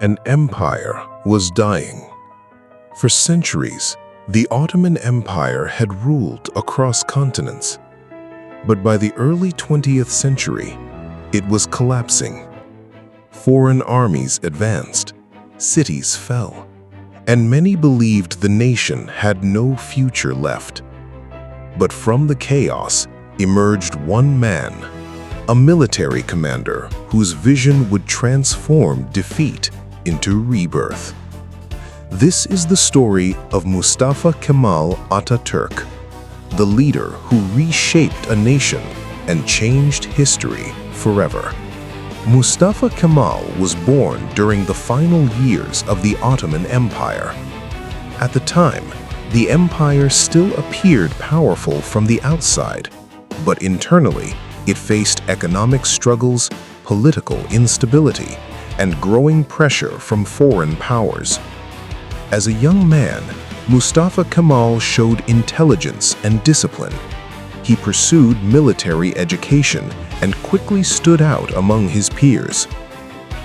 An empire was dying. For centuries, the Ottoman Empire had ruled across continents. But by the early 20th century, it was collapsing. Foreign armies advanced, cities fell, and many believed the nation had no future left. But from the chaos emerged one man, a military commander whose vision would transform defeat into rebirth. This is the story of Mustafa Kemal Atatürk, the leader who reshaped a nation and changed history forever. Mustafa Kemal was born during the final years of the Ottoman Empire. At the time, the empire still appeared powerful from the outside, but internally, it faced economic struggles, political instability, and growing pressure from foreign powers. As a young man, Mustafa Kemal showed intelligence and discipline. He pursued military education and quickly stood out among his peers.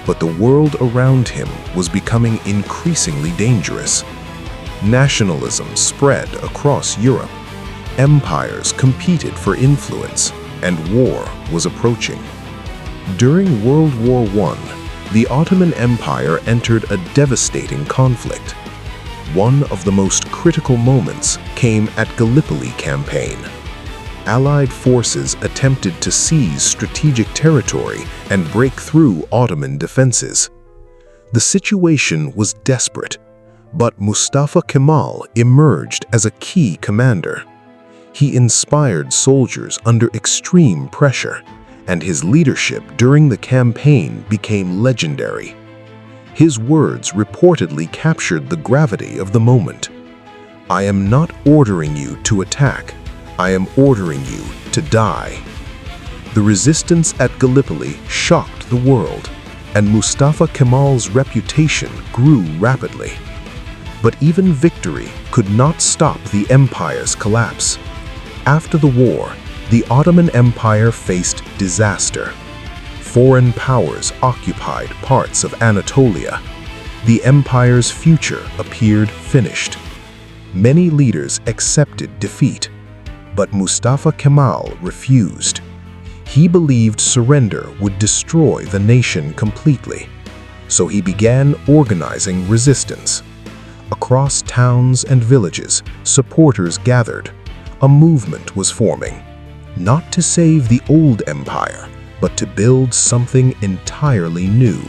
But the world around him was becoming increasingly dangerous. Nationalism spread across Europe. Empires competed for influence, and war was approaching. During World War I, the Ottoman Empire entered a devastating conflict. One of the most critical moments came at Gallipoli campaign. Allied forces attempted to seize strategic territory and break through Ottoman defenses. The situation was desperate, but Mustafa Kemal emerged as a key commander. He inspired soldiers under extreme pressure, and his leadership during the campaign became legendary. His words reportedly captured the gravity of the moment. "I am not ordering you to attack. I am ordering you to die." The resistance at Gallipoli shocked the world, and Mustafa Kemal's reputation grew rapidly. But even victory could not stop the empire's collapse. After the war, the Ottoman Empire faced disaster. Foreign powers occupied parts of Anatolia. The empire's future appeared finished. Many leaders accepted defeat, but Mustafa Kemal refused. He believed surrender would destroy the nation completely, so he began organizing resistance. Across towns and villages, supporters gathered. A movement was forming, not to save the old empire, but to build something entirely new.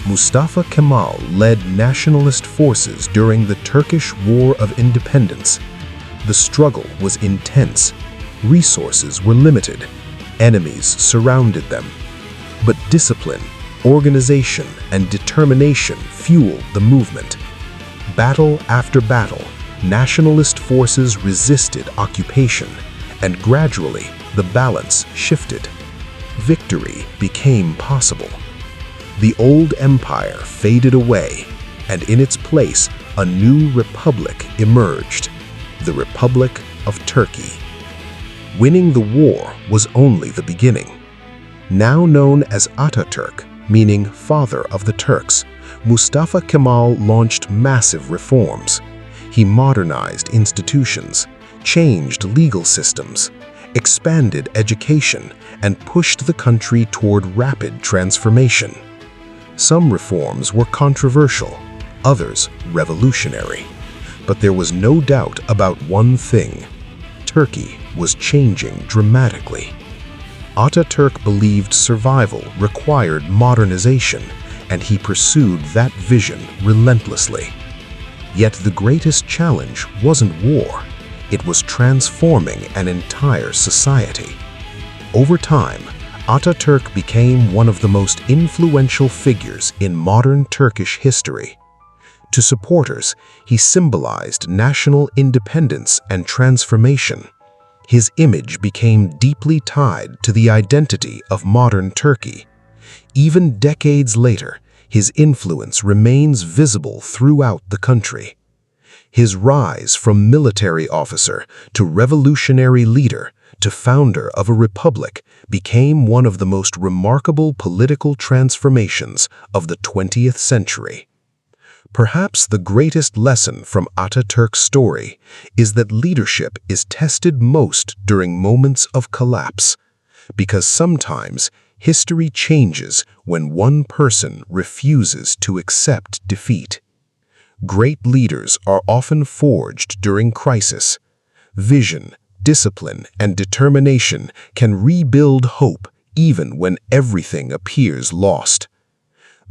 Mustafa Kemal led nationalist forces during the Turkish War of Independence. The struggle was intense. Resources were limited. Enemies surrounded them. But discipline, organization, and determination fueled the movement. Battle after battle, nationalist forces resisted occupation, and gradually the balance shifted. Victory became possible. The old empire faded away, and in its place a new republic emerged, the Republic of Turkey. Winning the war was only the beginning. Now known as Atatürk, meaning father of the Turks, Mustafa Kemal launched massive reforms. He modernized institutions, changed legal systems, expanded education, and pushed the country toward rapid transformation. Some reforms were controversial, others revolutionary. But there was no doubt about one thing: Turkey was changing dramatically. Atatürk believed survival required modernization, and he pursued that vision relentlessly. Yet the greatest challenge wasn't war. It was transforming an entire society. Over time, Atatürk became one of the most influential figures in modern Turkish history. To supporters, he symbolized national independence and transformation. His image became deeply tied to the identity of modern Turkey. Even decades later, his influence remains visible throughout the country. His rise from military officer to revolutionary leader to founder of a republic became one of the most remarkable political transformations of the 20th century. Perhaps the greatest lesson from Atatürk's story is that leadership is tested most during moments of collapse, because sometimes history changes when one person refuses to accept defeat. Great leaders are often forged during crisis. Vision, discipline, and determination can rebuild hope even when everything appears lost.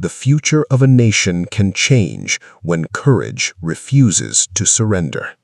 The future of a nation can change when courage refuses to surrender.